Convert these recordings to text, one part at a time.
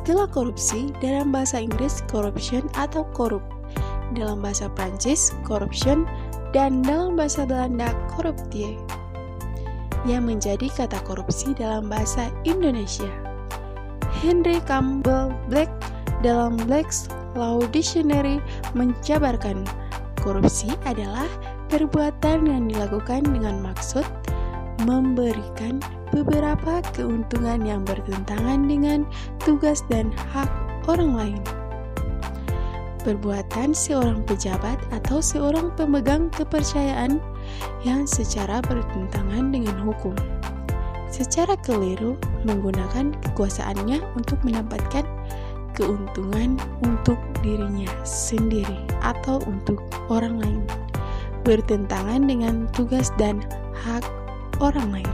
Istilah korupsi dalam bahasa Inggris corruption atau korup, dalam bahasa Prancis corruption, dan dalam bahasa Belanda corruptie, yang menjadi kata korupsi dalam bahasa Indonesia. Henry Campbell Black dalam Black's Law Dictionary menjabarkan, korupsi adalah perbuatan yang dilakukan dengan maksud memberikan beberapa keuntungan yang bertentangan dengan tugas dan hak orang lain. Perbuatan seorang pejabat atau seorang pemegang kepercayaan yang secara bertentangan dengan hukum, secara keliru menggunakan kekuasaannya untuk mendapatkan keuntungan untuk dirinya sendiri atau untuk orang lain, bertentangan dengan tugas dan hak orang lain.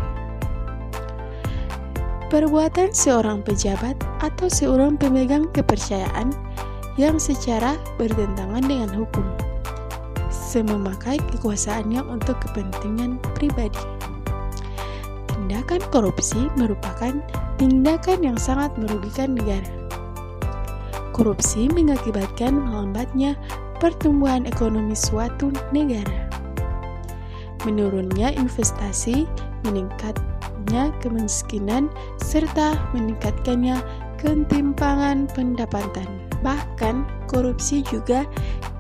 Perbuatan seorang pejabat atau seorang pemegang kepercayaan yang secara bertentangan dengan hukum, memakai kekuasaannya untuk kepentingan pribadi. Tindakan korupsi merupakan tindakan yang sangat merugikan negara. Korupsi mengakibatkan melambatnya pertumbuhan ekonomi suatu negara, menurunnya investasi, meningkatnya kemiskinan, serta meningkatkannya ketimpangan pendapatan. Bahkan, korupsi juga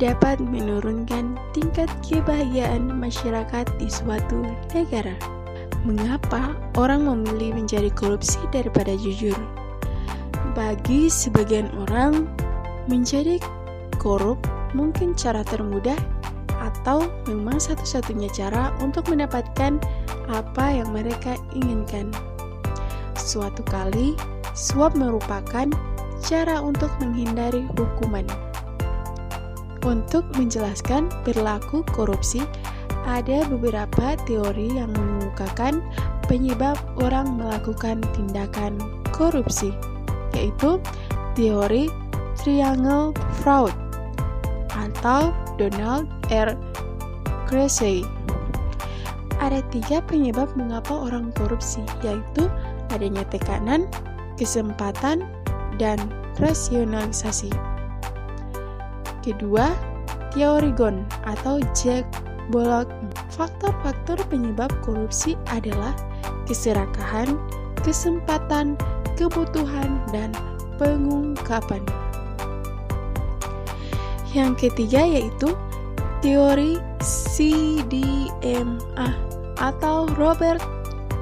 dapat menurunkan tingkat kebahagiaan masyarakat di suatu negara. Mengapa orang memilih menjadi korupsi daripada jujur? Bagi sebagian orang, menjadi korup mungkin cara termudah atau memang satu-satunya cara untuk mendapatkan apa yang mereka inginkan. Suatu kali, suap merupakan cara untuk menghindari hukuman. Untuk menjelaskan perilaku korupsi, ada beberapa teori yang mengemukakan penyebab orang melakukan tindakan korupsi, yaitu teori Triangle Fraud atau Donald R. Krasey. Ada 3 penyebab mengapa orang korupsi, yaitu adanya tekanan, kesempatan, dan rasionalisasi. Kedua, teori Ghosn atau Jack Pollock. Faktor-faktor penyebab korupsi adalah keserakahan, kesempatan, kebutuhan, dan pengungkapan. Yang ketiga yaitu teori CDMA atau Robert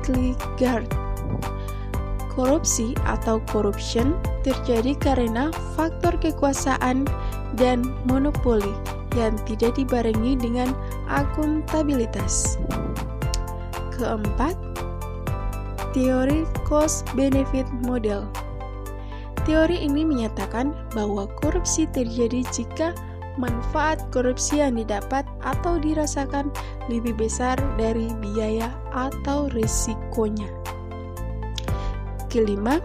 Kierkegaard. Korupsi atau corruption terjadi karena faktor kekuasaan dan monopoli yang tidak dibarengi dengan akuntabilitas. Keempat, teori cost-benefit model. Teori ini menyatakan bahwa korupsi terjadi jika manfaat korupsi yang didapat atau dirasakan lebih besar dari biaya atau risikonya. Kelima,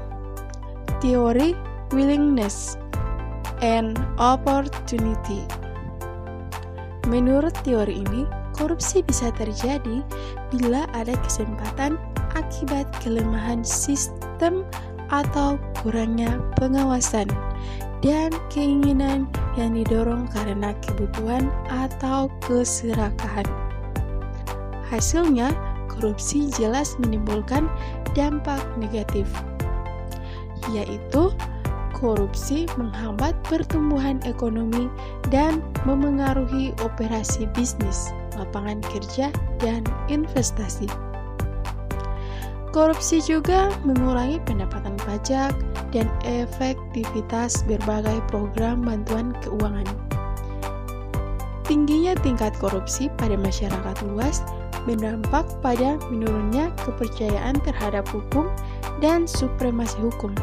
teori willingness and opportunity. Menurut teori ini, korupsi bisa terjadi bila ada kesempatan akibat kelemahan sistem atau kurangnya pengawasan dan keinginan yang didorong karena kebutuhan atau keserakahan. Hasilnya, korupsi jelas menimbulkan dampak negatif, yaitu korupsi menghambat pertumbuhan ekonomi dan memengaruhi operasi bisnis, lapangan kerja, dan investasi. Korupsi juga mengurangi pendapatan pajak dan efektivitas berbagai program bantuan keuangan. Tingginya tingkat korupsi pada masyarakat luas berdampak pada menurunnya kepercayaan terhadap hukum dan supremasi hukum,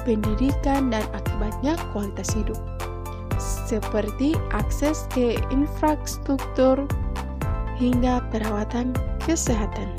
pendidikan, dan akibatnya kualitas hidup, seperti akses ke infrastruktur hingga perawatan kesehatan.